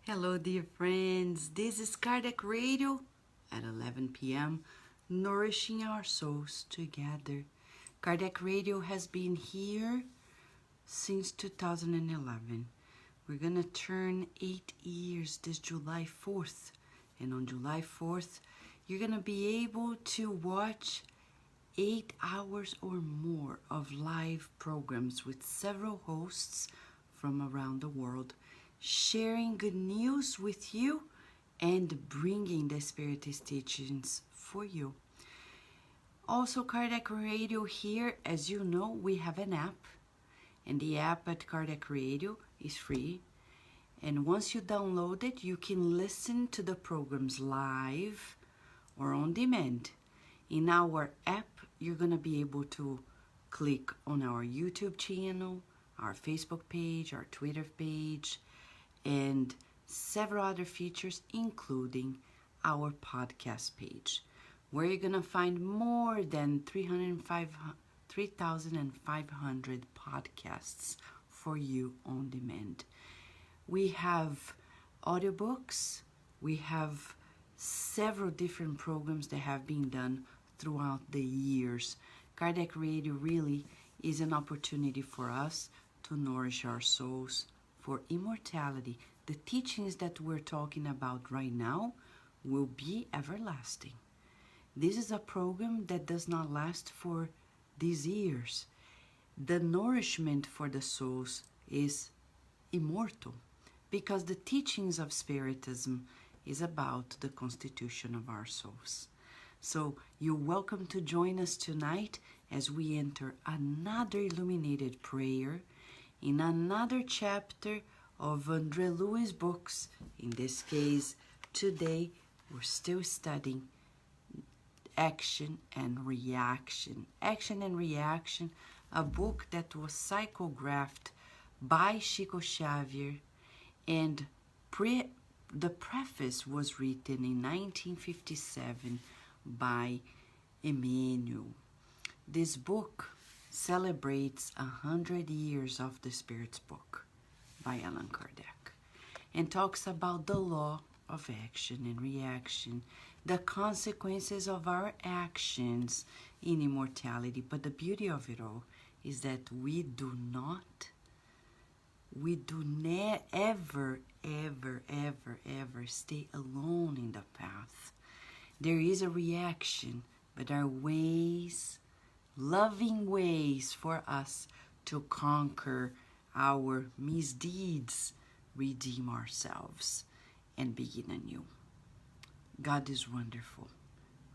Hello, dear friends. This is Kardec Radio at 11 p.m., nourishing our souls together. Kardec Radio has been here since 2011. We're going to turn 8 years this July 4th. And on July 4th, you're going to be able to watch 8 hours or more of live programs with several hosts from around the world, sharing good news with you and bringing the Spiritist teachings for you. Also, Kardec Radio here, as you know, we have an app, and the app at Kardec Radio is free. And once you download it, you can listen to the programs live or on demand. In our app, you're going to be able to click on our YouTube channel, our Facebook page, our Twitter page, and several other features, including our podcast page, where you're going to find more than 3,500 podcasts for you on demand. We have audiobooks, we have several different programs that have been done throughout the years. Kardec Radio really is an opportunity for us to nourish our souls for immortality. The teachings that we're talking about right now will be everlasting. This is a program that does not last for these years. The nourishment for the souls is immortal because the teachings of Spiritism is about the constitution of our souls. So you're welcome to join us tonight as we enter another illuminated prayer in another chapter of Andre Louis' books. In this case, today we're still studying Action and Reaction. Action and Reaction, a book that was psychographed by Chico Xavier, and the preface was written in 1957 by Emmanuel. This book celebrates 100 years of the Spirit's book by Allan Kardec and talks about the law of action and reaction, the consequences of our actions in immortality. But the beauty of it all is that we do never, ever stay alone in the path. There is a reaction, but there are ways, loving ways for us to conquer our misdeeds, redeem ourselves, and begin anew. God is wonderful,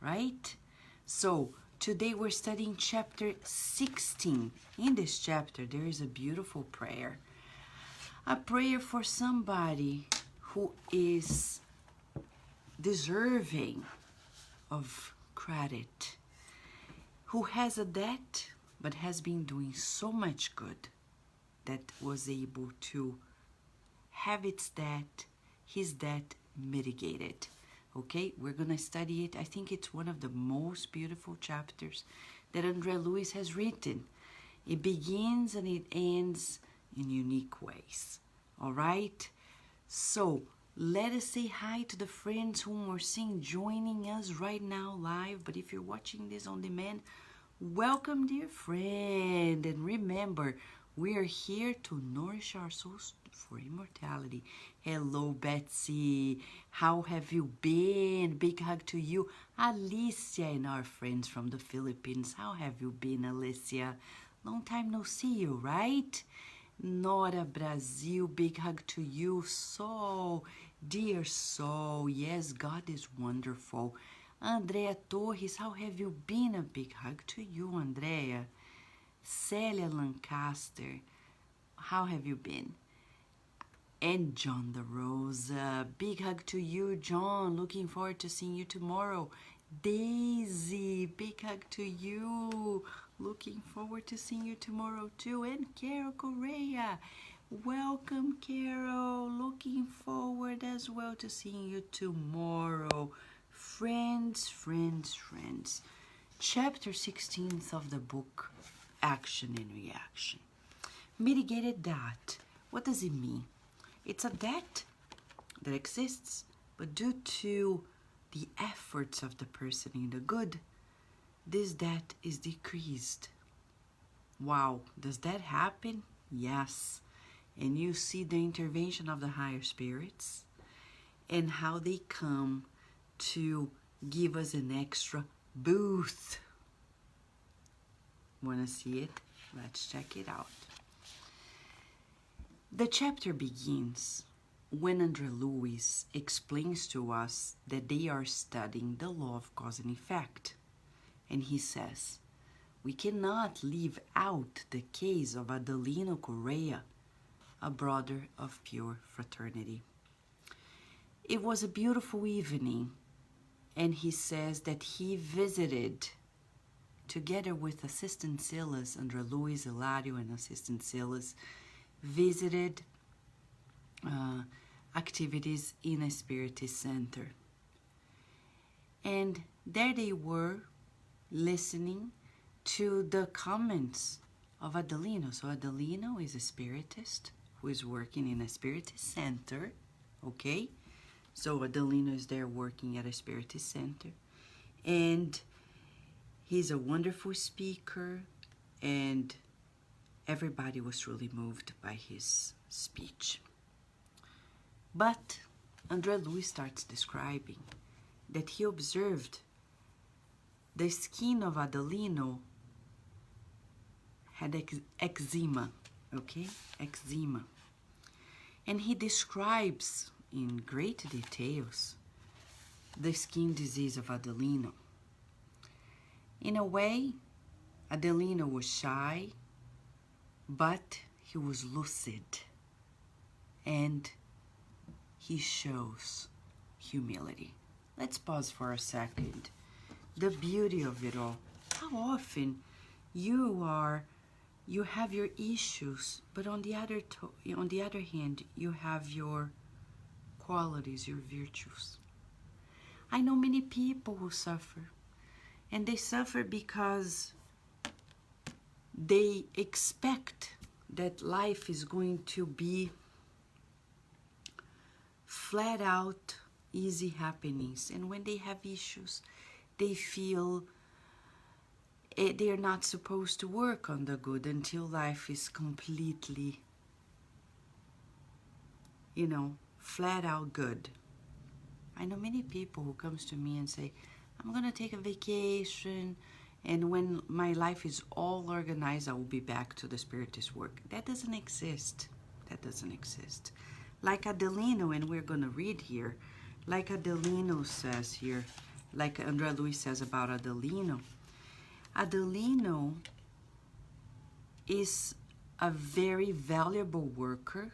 right? So today we're studying chapter 16. In this chapter, there is a beautiful prayer. A prayer for somebody who is deserving of credit, who has a debt but has been doing so much good that was able to have his debt mitigated. Okay, we're going to study it. I think it's one of the most beautiful chapters that Andre Louis has written. It begins and it ends in unique ways. All right? So let us say hi to the friends whom we're seeing joining us right now live. But if you're watching this on demand, welcome, dear friend. And remember, we are here to nourish our souls for immortality. Hello, Betsy. How have you been? Big hug to you. Alicia and our friends from the Philippines. How have you been, Alicia? Long time no see you, right? Nora Brazil, big hug to you. So, dear soul, yes, God is wonderful. Andrea Torres, how have you been? A big hug to you, Andrea. Celia Lancaster, how have you been? And John the Rosa, big hug to you, John. Looking forward to seeing you tomorrow. Daisy, big hug to you. Looking forward to seeing you tomorrow too. And Carol Correa, welcome, Carol. Looking forward as well to seeing you tomorrow. Friends. Chapter 16 of the book, Action and Reaction. Mitigated debt. What does it mean? It's a debt that exists, but due to the efforts of the person in the good, this debt is decreased. Wow, does that happen? Yes. And you see the intervention of the higher spirits and how they come to give us an extra boost. Want to see it? Let's check it out. The chapter begins when André Luiz explains to us that they are studying the law of cause and effect. And he says, we cannot leave out the case of Adelino Correa, a brother of pure fraternity. It was a beautiful evening, and he says that he visited, together with Assistant Silas, André Luiz, Hilario, and Assistant Silas, visited activities in a Spiritist center. And there they were listening to the comments of Adelino. So Adelino is a Spiritist who is working in a Spiritist center, okay? So Adelino is there working at a Spiritist center. And he's a wonderful speaker, and everybody was truly moved by his speech. But André Luiz starts describing that he observed the skin of Adelino had eczema, okay? Eczema. And he describes in great details the skin disease of Adelino. In a way, Adelino was shy, but he was lucid, and he shows humility. Let's pause for a second. The beauty of it all. How often you have your issues, but on the other hand, you have your qualities, your virtues. I know many people who suffer, and they suffer because they expect that life is going to be flat out easy happenings, and when they have issues, they feel they are not supposed to work on the good until life is completely, flat out good. I know many people who comes to me and say, I'm gonna take a vacation, and when my life is all organized, I will be back to the Spiritist work. That doesn't exist. That doesn't exist. Like Adelino, and we're gonna read here, like Adelino says here, like André Luiz says about Adelino. Adelino is a very valuable worker,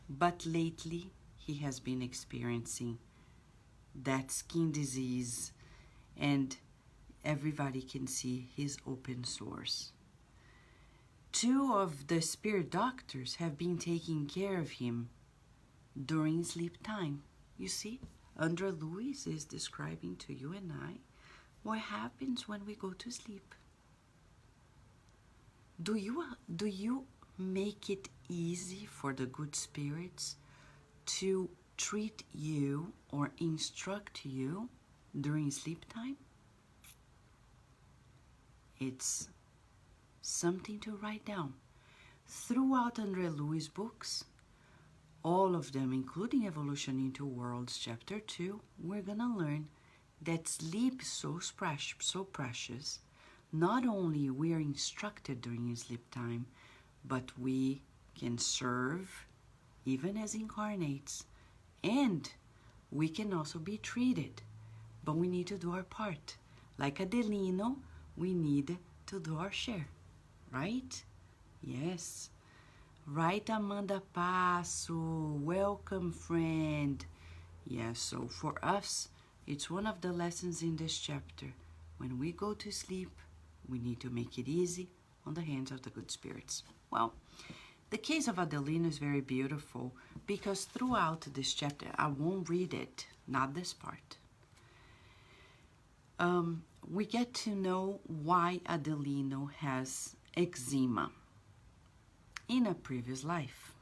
but lately he has been experiencing that skin disease, and everybody can see his open sores. 2 of the spirit doctors have been taking care of him during sleep time. You see, André Luiz is describing to you and I what happens when we go to sleep. Do you make it easy for the good spirits to treat you or instruct you during sleep time? It's something to write down. Throughout André Luiz books, all of them, including Evolution into Worlds, Chapter 2, we're gonna learn that sleep is so precious. Not only we are instructed during sleep time, but we can serve even as incarnates, and we can also be treated. But we need to do our part. Like Adelino, we need to do our share, right? Yes. Right, Amanda Passo. Welcome, friend. Yes, so for us, it's one of the lessons in this chapter. When we go to sleep, we need to make it easy on the hands of the good spirits. Well, the case of Adelino is very beautiful because throughout this chapter, I won't read it, not this part. We get to know why Adelino has eczema in a previous life.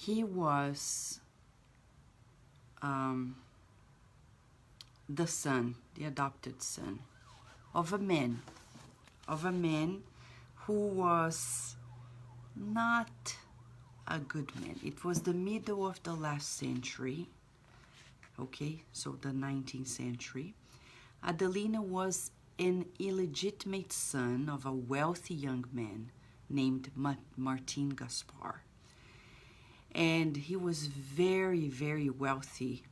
He was the son, the adopted son of a man who was not a good man. It was the middle of the last century, okay, so the 19th century. Adelino was an illegitimate son of a wealthy young man named Martin Gaspar. And he was very, very wealthy,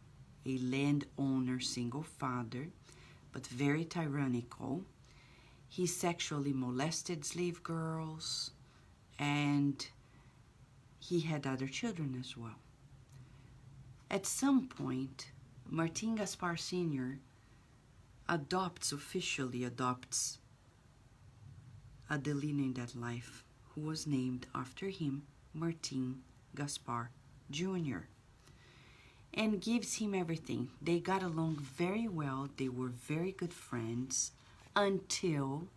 a landowner, single father, but very tyrannical. He sexually molested slave girls, and he had other children as well. At some point, Martin Gaspar Sr. officially adopts Adelino in that life, who was named after him, Martin Gaspar Jr., and gives him everything. They got along very well. They were very good friends until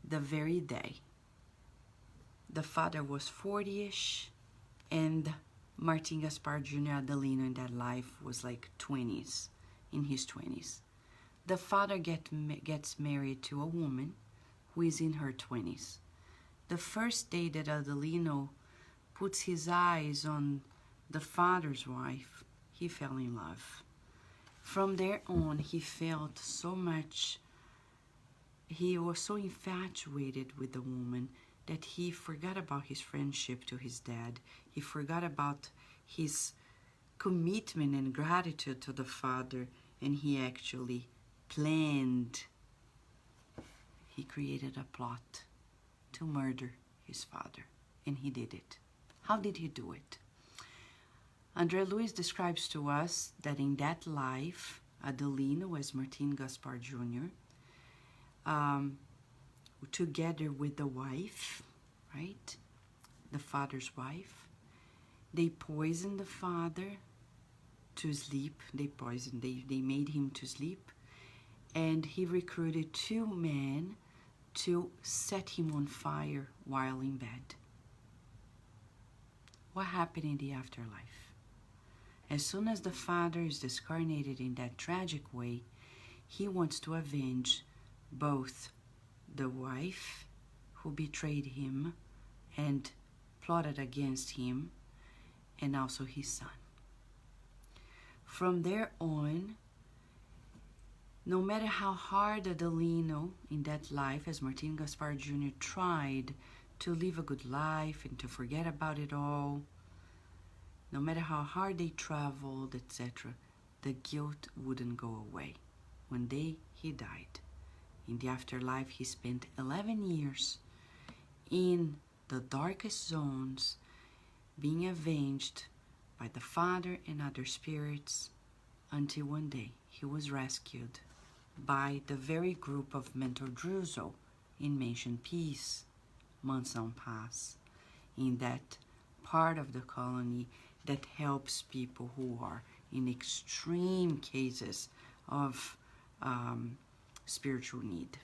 the very day. The father was 40-ish, and Martin Gaspar Jr. Adelino in that life was like 20s, in his 20s. The father gets married to a woman who is in her 20s. The first day that Adelino puts his eyes on the father's wife, he fell in love. From there on, he felt so much, he was so infatuated with the woman that he forgot about his friendship to his dad. He forgot about his commitment and gratitude to the father, and he actually planned, he created a plot to murder his father, and he did it. How did he do it? Andre Luis describes to us that in that life, Adelino, as Martin Gaspar Jr., together with the wife, right, the father's wife, they poisoned the father to sleep. They made him to sleep, and he recruited 2 men to set him on fire while in bed. What happened in the afterlife? As soon as the father is discarnated in that tragic way, he wants to avenge both the wife who betrayed him and plotted against him, and also his son. From there on, no matter how hard Adelino in that life, as Martin Gaspar Jr. tried to live a good life and to forget about it all, no matter how hard they traveled, etc., the guilt wouldn't go away. One day he died. In the afterlife, he spent 11 years in the darkest zones, being avenged by the father and other spirits, until one day he was rescued by the very group of Mentor Druso in Mansion Peace, Mansão Paz, in that part of the colony that helps people who are in extreme cases of spiritual need.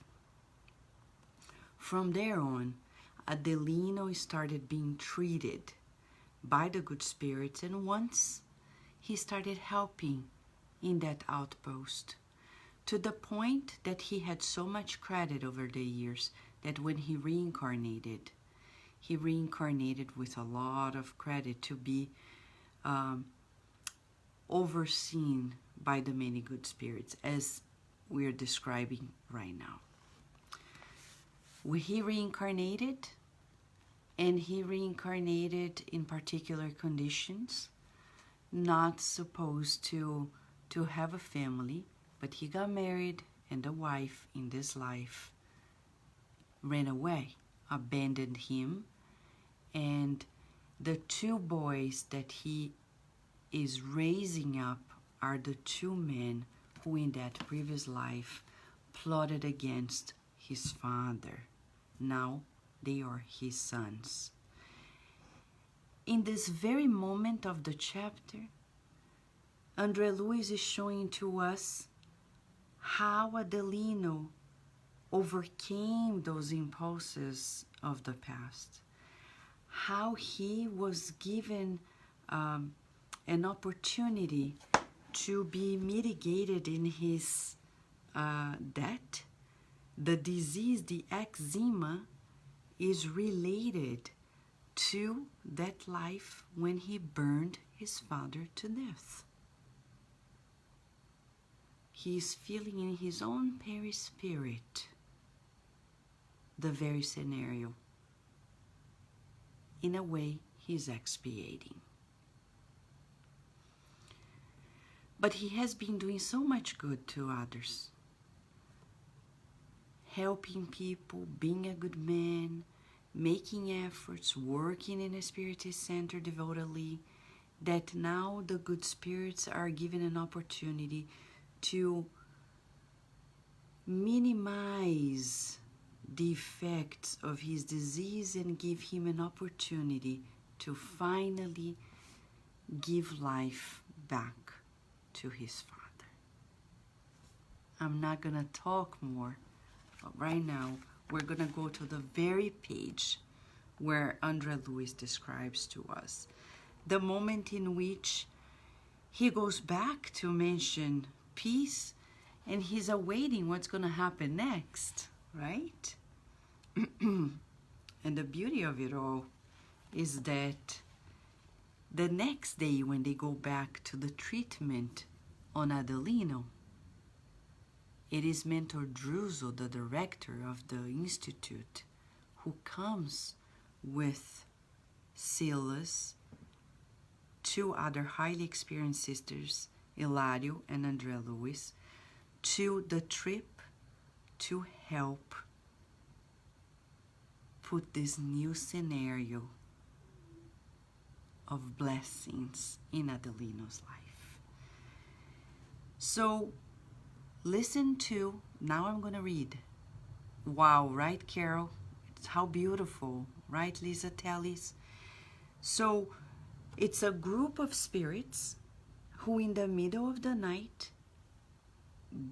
From there on, Adelino started being treated by the good spirits, and once he started helping in that outpost, to the point that he had so much credit over the years that when he reincarnated with a lot of credit to be overseen by the many good spirits, as we're describing right now. He reincarnated, and he reincarnated in particular conditions, not supposed to have a family, but he got married, and the wife in this life ran away, abandoned him, and the 2 boys that he is raising up are the 2 men who in that previous life plotted against his father. Now they are his sons. In this very moment of the chapter, Andre Luis is showing to us how Adelino overcame those impulses of the past, how he was given an opportunity to be mitigated in his debt. The disease, the eczema, is related to that life when he burned his father to death. He is feeling in his own perispirit the very scenario. In a way, he's expiating. But he has been doing so much good to others. Helping people, being a good man, making efforts, working in a spiritist center devotedly, that now the good spirits are given an opportunity to minimize the effects of his disease and give him an opportunity to finally give life back to his father. I'm not going to talk more, but right now we're going to go to the very page where Andre Luis describes to us the moment in which he goes back to mention peace and he's awaiting what's going to happen next, right? And the beauty of it all is that the next day when they go back to the treatment on Adelino, it is Mentor Druso, the director of the institute, who comes with Silas, two other highly experienced sisters, Hilario and Andrea Luis, to the trip to help put this new scenario of blessings in Adelino's life. So listen to, now I'm going to read. Wow, right, Carol? It's how beautiful, right, Lisa Tellis? So it's a group of spirits who in the middle of the night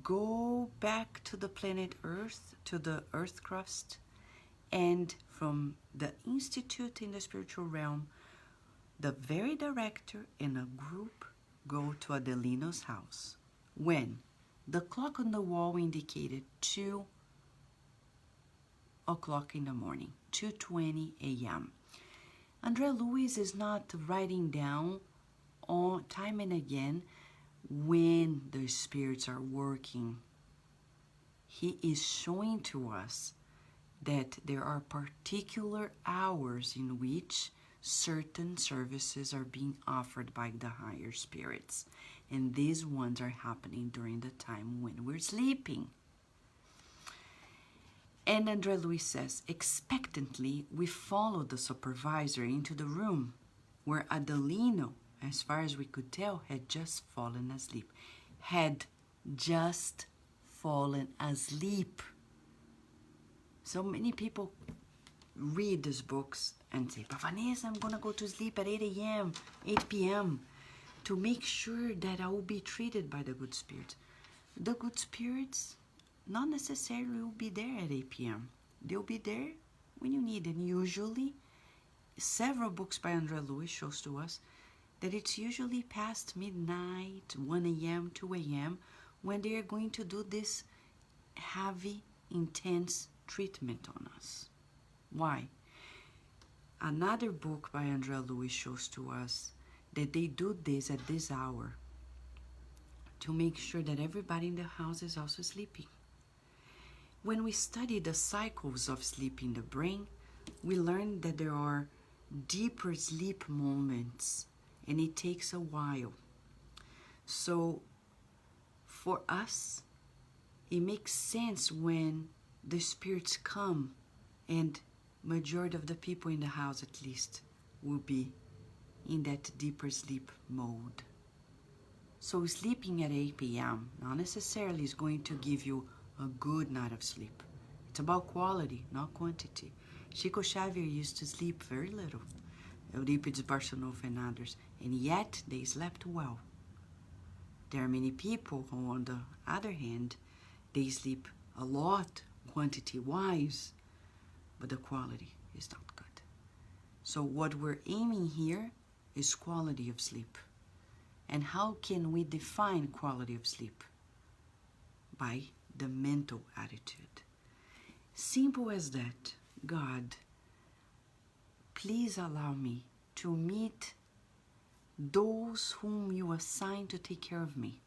go back to the planet Earth, to the Earth crust, and from the institute in the spiritual realm, the very director and a group go to Adelino's house when the clock on the wall indicated 2 o'clock in the morning, 2:20 a.m. Andrea Luis is not writing down on time and again when the spirits are working. He is showing to us that there are particular hours in which certain services are being offered by the higher spirits, and these ones are happening during the time when we're sleeping. And Andrea Luis says, expectantly, we followed the supervisor into the room where Adelino, as far as we could tell, had just fallen asleep. Had just fallen asleep. So many people read these books and say, but Vanessa, I'm going to go to sleep at 8 a.m., 8 p.m. to make sure that I will be treated by the good spirits. The good spirits not necessarily will be there at 8 p.m. They'll be there when you need. And usually, several books by Andrea Luis shows to us that it's usually past midnight, 1 a.m., 2 a.m., when they are going to do this heavy, intense treatment on us. Why? Another book by Andrea Luis shows to us that they do this at this hour to make sure that everybody in the house is also sleeping. When we study the cycles of sleep in the brain, we learn that there are deeper sleep moments, and it takes a while. So for us, it makes sense when the spirits come, and majority of the people in the house at least will be in that deeper sleep mode. So sleeping at 8 p.m. not necessarily is going to give you a good night of sleep. It's about quality, not quantity. Chico Xavier used to sleep very little. Euripides Barçanufo and others, and yet they slept well. There are many people who, on the other hand, they sleep a lot, quantity-wise, but the quality is not good. So what we're aiming here is quality of sleep. And how can we define quality of sleep? By the mental attitude. Simple as that. God, please allow me to meet those whom you assign to take care of me.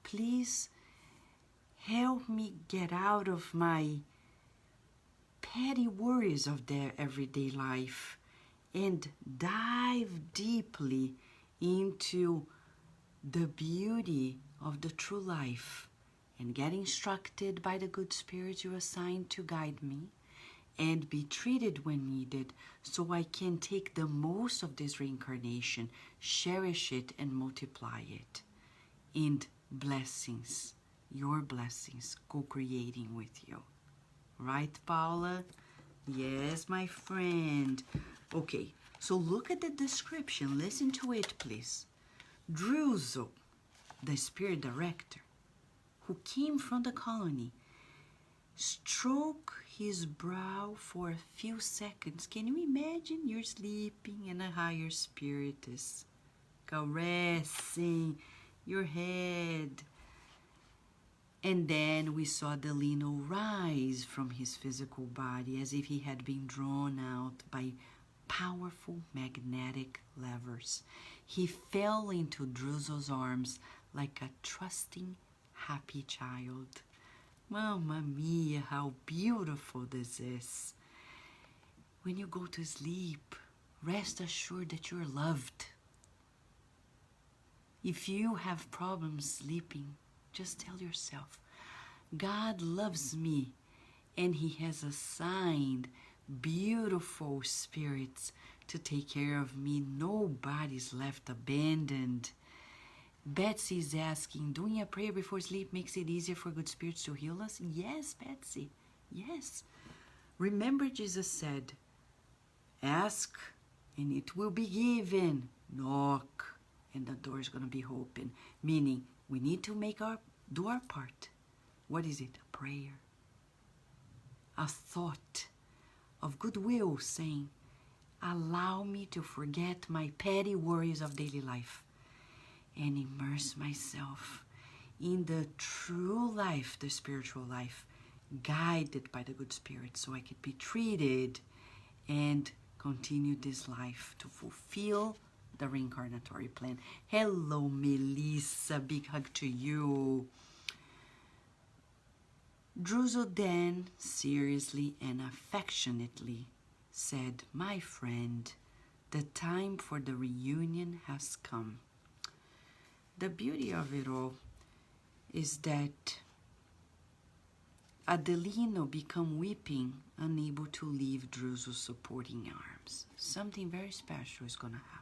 Please help me get out of my petty worries of their everyday life and dive deeply into the beauty of the true life and get instructed by the good spirits you assigned to guide me and be treated when needed so I can take the most of this reincarnation, cherish it and multiply it in blessings, your blessings, co-creating with you. Right, Paula? Yes, my friend. Okay, so look at the description. Listen to it, please. Druzo, the spirit director, who came from the colony, stroke his brow for a few seconds. Can you imagine? You're sleeping and a higher spirit is caressing your head. And then we saw Delino rise from his physical body as if he had been drawn out by powerful magnetic levers. He fell into Druzo's arms like a trusting, happy child. Mamma mia, how beautiful this is. When you go to sleep, rest assured that you're loved. If you have problems sleeping, just tell yourself, God loves me and He has assigned beautiful spirits to take care of me. Nobody's left abandoned. Betsy is asking, doing a prayer before sleep makes it easier for good spirits to heal us? Yes, Betsy, yes. Remember Jesus said, ask and it will be given. Knock and the door is going to be open. Meaning, we need to do our part. What is it? A prayer. A thought of goodwill saying, allow me to forget my petty worries of daily life and immerse myself in the true life, the spiritual life, guided by the good spirit so I could be treated and continue this life to fulfill the reincarnatory plan. Hello, Melissa. Big hug to you. Druzo then seriously and affectionately said, my friend, the time for the reunion has come. The beauty of it all is that Adelino became weeping, unable to leave Druzo's supporting arms. Something very special is going to happen.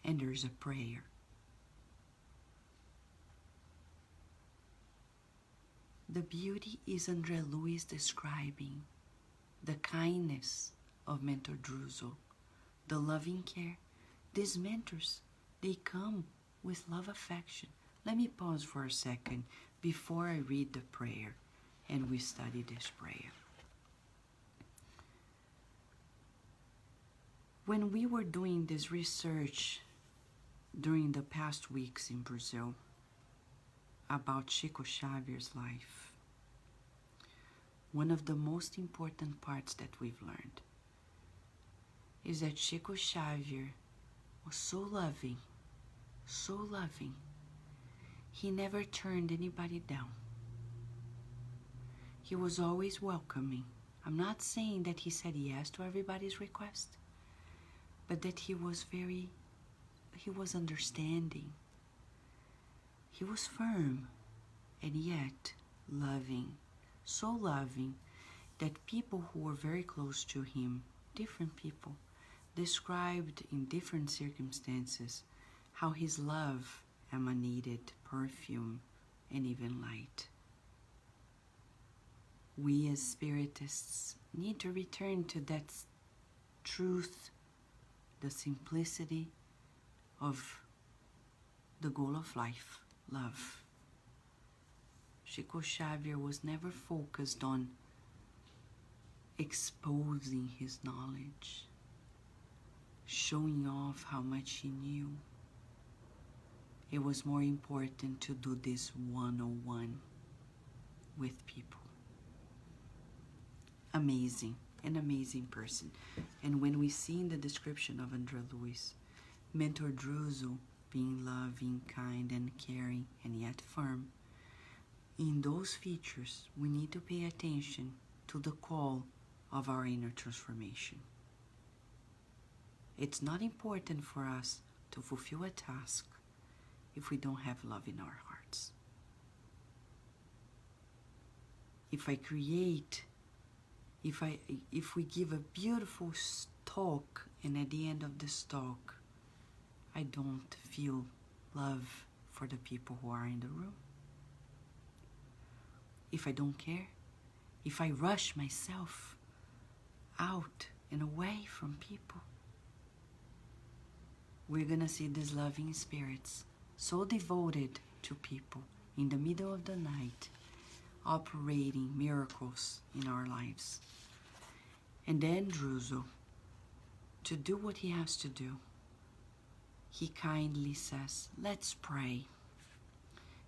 And there's a prayer. The beauty is André Luiz describing the kindness of Mentor Druzo, the loving care. These mentors, they come with love, affection. Let me pause for a second before I read the prayer and we study this prayer. When we were doing this research during the past weeks in Brazil about Chico Xavier's life, one of the most important parts that we've learned is that Chico Xavier was so loving, so loving. He never turned anybody down. He was always welcoming. I'm not saying that he said yes to everybody's request, but that he was understanding. He was firm and yet loving, so loving that people who were very close to him, different people, described in different circumstances how his love emanated perfume and even light. We as spiritists need to return to that truth, the simplicity of the goal of life, love. Chico Xavier was never focused on exposing his knowledge, showing off how much he knew. It was more important to do this one-on-one with people. Amazing, an amazing person. And when we see in the description of André Luiz, Mentor Druso being loving, kind, and caring, and yet firm, in those features, we need to pay attention to the call of our inner transformation. It's not important for us to fulfill a task if we don't have love in our hearts. If we give a beautiful talk, and at the end of this talk, I don't feel love for the people who are in the room, if I don't care, if I rush myself out and away from people, we're gonna see these loving spirits so devoted to people in the middle of the night, operating miracles in our lives. And then Druso, to do what he has to do, he kindly says, let's pray.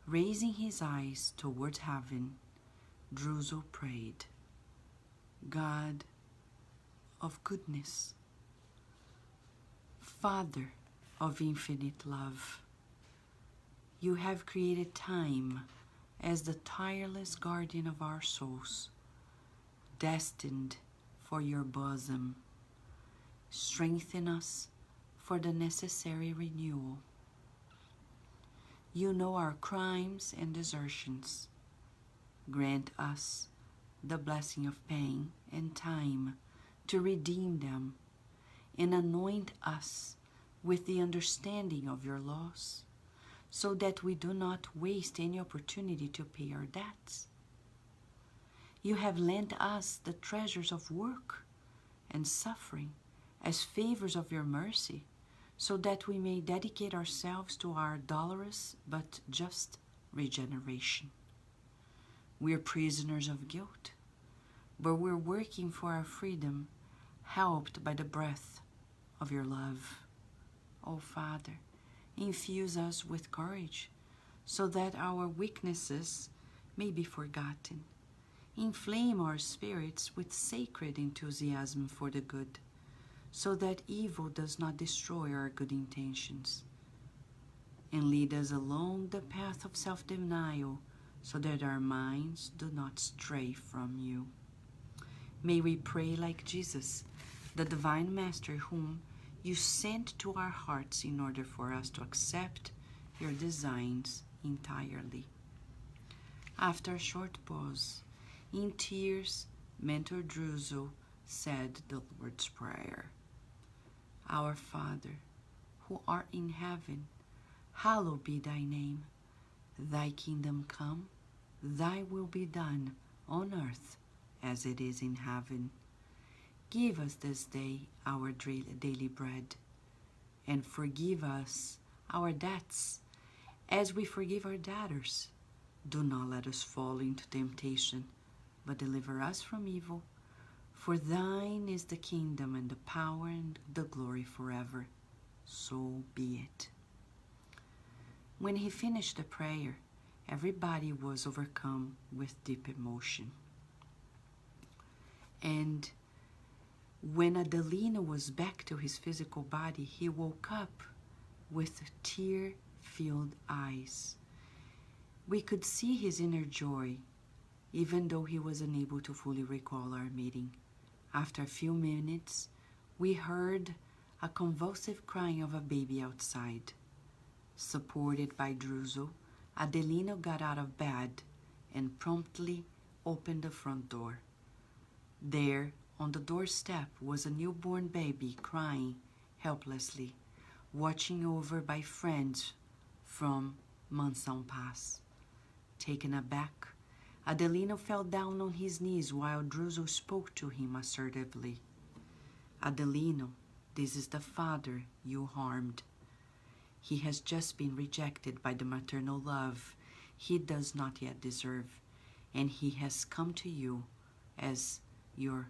Raising his eyes towards heaven, Druso prayed, God of goodness, Father of infinite love, you have created time as the tireless guardian of our souls, destined for your bosom. Strengthen us for the necessary renewal. You know our crimes and desertions. Grant us the blessing of pain and time to redeem them, and anoint us with the understanding of your laws, so that we do not waste any opportunity to pay our debts. You have lent us the treasures of work and suffering as favors of your mercy, so that we may dedicate ourselves to our dolorous but just regeneration. We're prisoners of guilt, but we're working for our freedom, helped by the breath of your love. Oh, Father, infuse us with courage, so that our weaknesses may be forgotten. Inflame our spirits with sacred enthusiasm for the good, so that evil does not destroy our good intentions. And lead us along the path of self-denial, so that our minds do not stray from you. May we pray like Jesus, the divine Master whom you sent to our hearts in order for us to accept your designs entirely. After a short pause, in tears, Mentor Druso said the Lord's Prayer. Our Father, who art in heaven, hallowed be thy name. Thy kingdom come, thy will be done on earth as it is in heaven. Give us this day our daily bread, and forgive us our debts as we forgive our debtors. Do not let us fall into temptation, but deliver us from evil. For thine is the kingdom and the power and the glory forever. So be it. When he finished the prayer, everybody was overcome with deep emotion. And when Adelino was back to his physical body, he woke up with tear-filled eyes. We could see his inner joy, even though he was unable to fully recall our meeting. After a few minutes, we heard a convulsive crying of a baby outside. Supported by Druso, Adelino got out of bed and promptly opened the front door. There, on the doorstep, was a newborn baby crying helplessly, watching over by friends from Mansão Paz. Taken aback, Adelino fell down on his knees while Druso spoke to him assertively. Adelino, this is the father you harmed. He has just been rejected by the maternal love he does not yet deserve, and he has come to you as your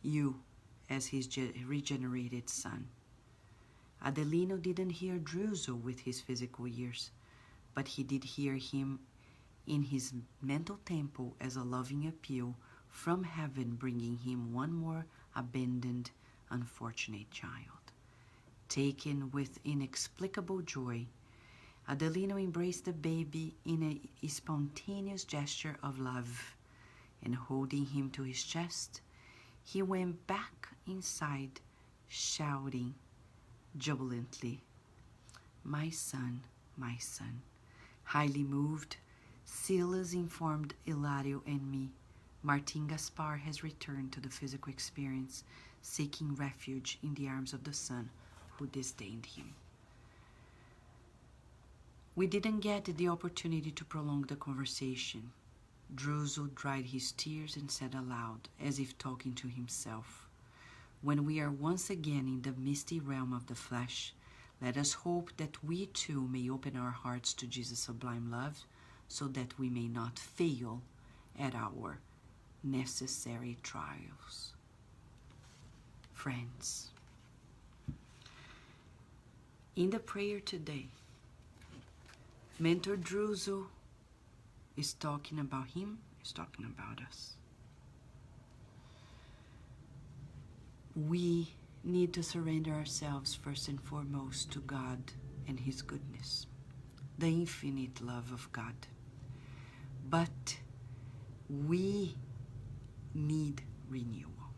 you as his regenerated son. Adelino didn't hear Druso with his physical ears, but he did hear him in his mental temple as a loving appeal from heaven, bringing him one more abandoned, unfortunate child. Taken with inexplicable joy, Adelino embraced the baby in a spontaneous gesture of love, and holding him to his chest, he went back inside, shouting jubilantly, my son, my son." Highly moved, Silas informed Hilario and me, Martin Gaspar has returned to the physical experience, seeking refuge in the arms of the son who disdained him. We didn't get the opportunity to prolong the conversation. Druso dried his tears and said aloud, as if talking to himself, "When we are once again in the misty realm of the flesh, let us hope that we too may open our hearts to Jesus' sublime love, so that we may not fail at our necessary trials." Friends, in the prayer today, Mentor Druso is talking about him, is talking about us. We need to surrender ourselves first and foremost to God and His goodness, the infinite love of God. But we need renewal.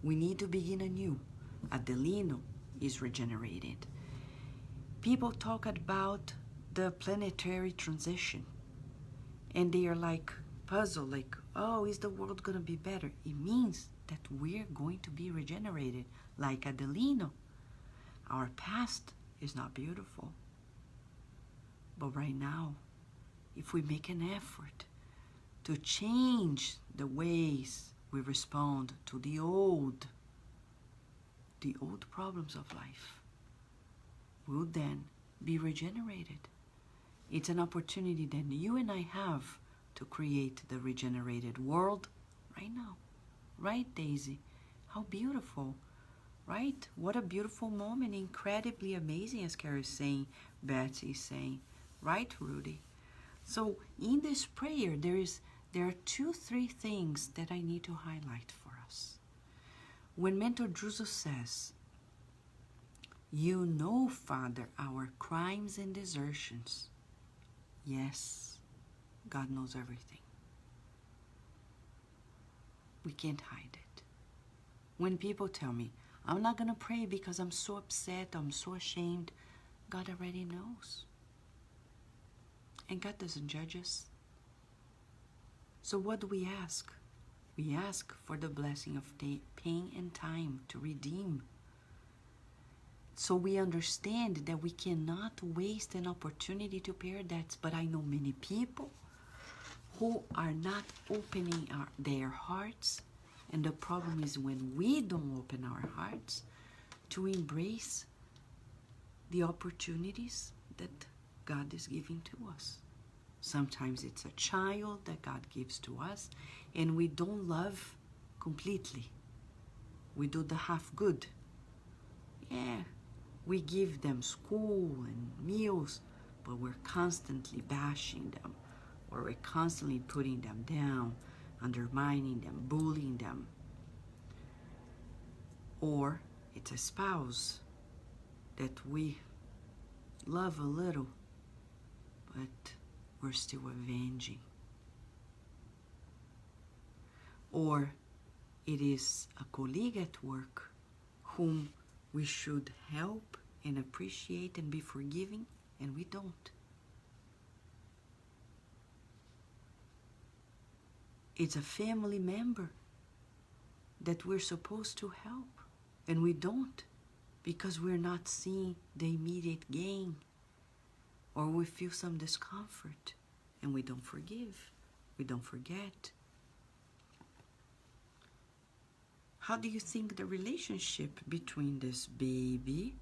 We need to begin anew. Adelino is regenerated. People talk about the planetary transition, and they are like puzzled, like, oh, is the world going to be better? It means that we're going to be regenerated like Adelino. Our past is not beautiful. But right now, if we make an effort to change the ways we respond to the old problems of life, we'll then be regenerated. It's an opportunity that you and I have to create the regenerated world right now. Right, Daisy? How beautiful, right? What a beautiful moment. Incredibly amazing, as Carrie is saying, Betsy is saying. Right, Rudy? So in this prayer, there are 2-3 things that I need to highlight for us. When Mentor Druso says, "You know, Father, our crimes and desertions." Yes, God knows everything. We can't hide it. When people tell me, "I'm not going to pray because I'm so upset, I'm so ashamed," God already knows. And God doesn't judge us. So what do we ask? We ask for the blessing of pain and time to redeem. So we understand that we cannot waste an opportunity to pay our debts. But I know many people who are not opening their hearts. And the problem is when we don't open our hearts to embrace the opportunities that God is giving to us. Sometimes it's a child that God gives to us, and we don't love completely. We do the half good. Yeah, we give them school and meals, but we're constantly bashing them, or we're constantly putting them down, undermining them, bullying them. Or it's a spouse that we love a little, but we're still avenging. Or it is a colleague at work whom we should help and appreciate and be forgiving, and we don't. It's a family member that we're supposed to help, and we don't because we're not seeing the immediate gain, or we feel some discomfort, and we don't forgive, we don't forget. How do you think the relationship between this baby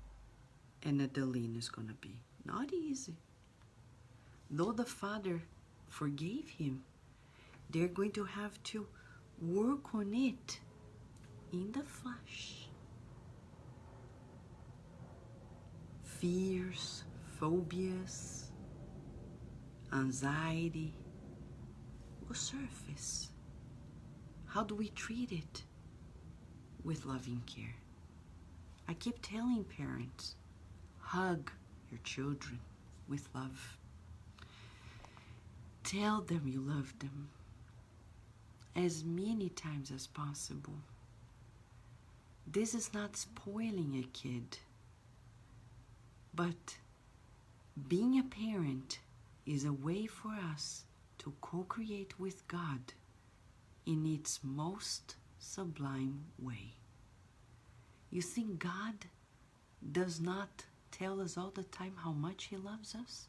and Adelina is going to be? Not easy. Though the father forgave him, they're going to have to work on it in the flesh. Fears, phobias, anxiety will surface. How do we treat it? With loving care. I keep telling parents, hug your children with love. Tell them you love them as many times as possible. This is not spoiling a kid, but being a parent is a way for us to co-create with God in its most sublime way. You think God does not tell us all the time how much He loves us?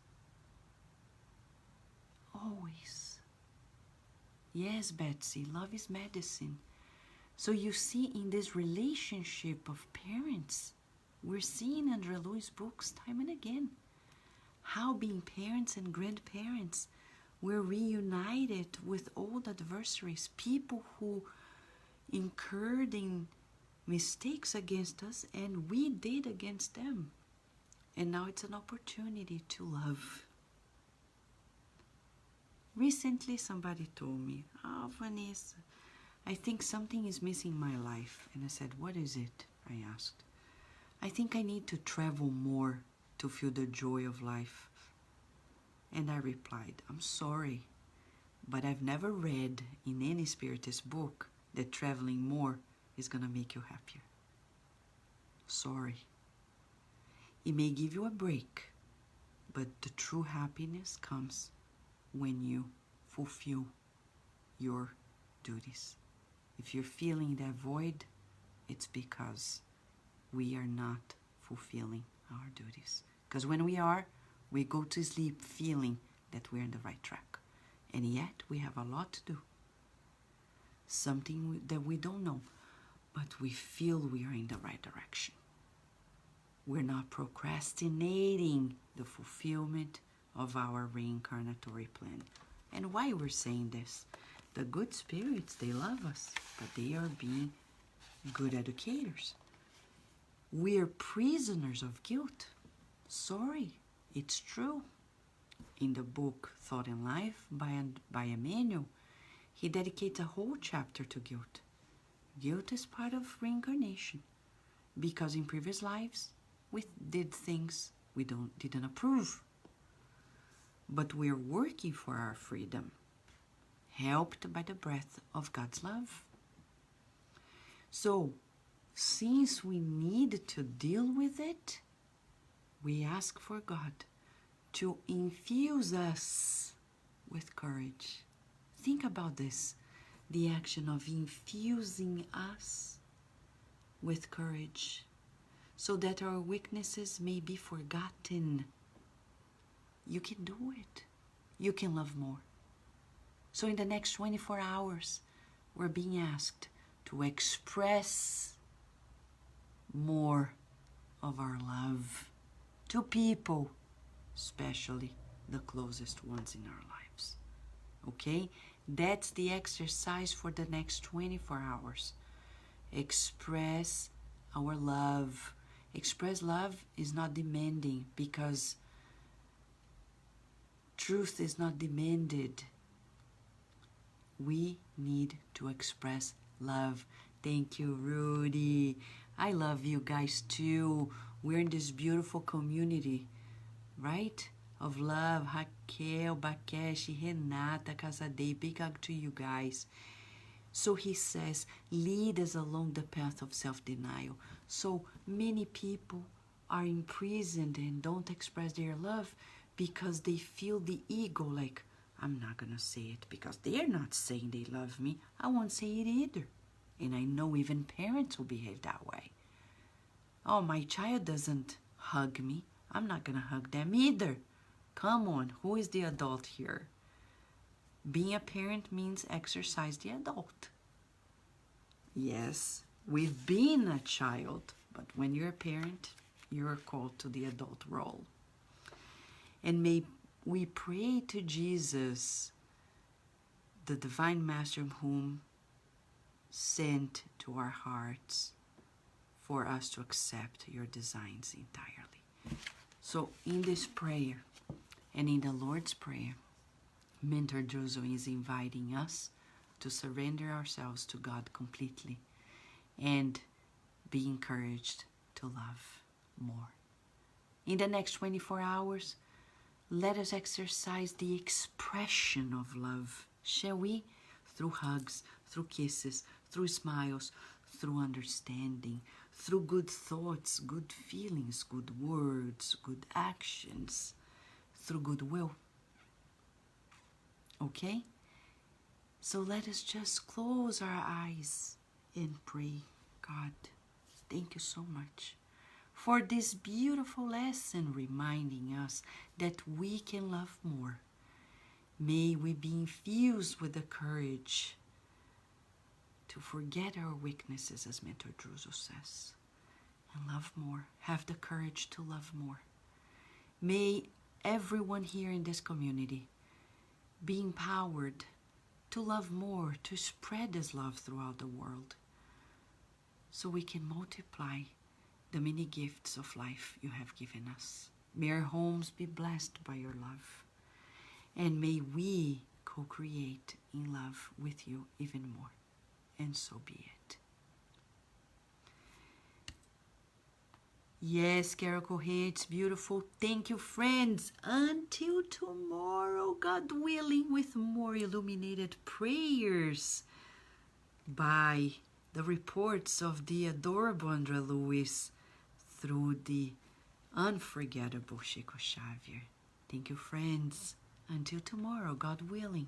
Always. Yes, Betsy, love is medicine. So you see, in this relationship of parents, we're seeing Andrea Louis' books time and again how being parents and grandparents, we're reunited with old adversaries, people who incurred in mistakes against us and we did against them. And now it's an opportunity to love. Recently somebody told me, "Oh, Vanessa, I think something is missing in my life." And I said, "What is it?" I asked. "I think I need to travel more to feel the joy of life." And I replied, "I'm sorry, but I've never read in any spiritist book that traveling more is gonna make you happier. Sorry. It may give you a break, but the true happiness comes when you fulfill your duties. If you're feeling that void, it's because we are not fulfilling our duties. Because when we are, we go to sleep feeling that we're on the right track. And yet we have a lot to do. Something that we don't know, but we feel we are in the right direction. We're not procrastinating the fulfillment of our reincarnatory plan. And why we're saying this? The good spirits, they love us, but they are being good educators. We're prisoners of guilt. Sorry, it's true. In the book Thought and Life by Emmanuel, he dedicates a whole chapter to guilt. Guilt is part of reincarnation, because in previous lives we did things we didn't approve. But we're working for our freedom, helped by the breath of God's love. So, since we need to deal with it, we ask for God to infuse us with courage. Think about this, the action of infusing us with courage, so that our weaknesses may be forgotten. You can do it. You can love more. So in the next 24 hours, we're being asked to express more of our love to people, especially the closest ones in our lives. Okay? That's the exercise for the next 24 hours. Express our love. Express love is not demanding, because truth is not demanded. We need to express love. Thank you, Rudy. I love you guys too. We're in this beautiful community, right? Of love. Raquel, Bakeshi, Renata, Casadei. Big hug to you guys. So he says, lead us along the path of self-denial. So many people are imprisoned and don't express their love because they feel the ego, like, I'm not gonna say it because they're not saying they love me. I won't say it either. And I know even parents will behave that way. Oh, my child doesn't hug me. I'm not gonna hug them either. Come on, who is the adult here? Being a parent means exercise the adult. Yes, we've been a child, but when you're a parent, you're called to the adult role. And may we pray to Jesus, the Divine Master, whom sent to our hearts for us to accept your designs entirely. So in this prayer and in the Lord's Prayer, Mentor Druso is inviting us to surrender ourselves to God completely and be encouraged to love more. In the next 24 hours, let us exercise the expression of love, shall we? Through hugs, through kisses, through smiles, through understanding, through good thoughts, good feelings, good words, good actions, through goodwill. Okay? So let us just close our eyes and pray. God, thank you so much for this beautiful lesson reminding us that we can love more. May we be infused with the courage to forget our weaknesses, as Mentor Druso says, and love more. Have the courage to love more. May everyone here in this community be empowered to love more, to spread this love throughout the world, so we can multiply the many gifts of life you have given us. May our homes be blessed by your love, and may we co-create in love with you even more, and so be it. Yes, Carol Correa, it's beautiful. Thank you, friends. Until tomorrow, God willing, with more illuminated prayers by the reports of the adorable André Luiz through the unforgettable Chico Xavier. Thank you, friends. Until tomorrow, God willing.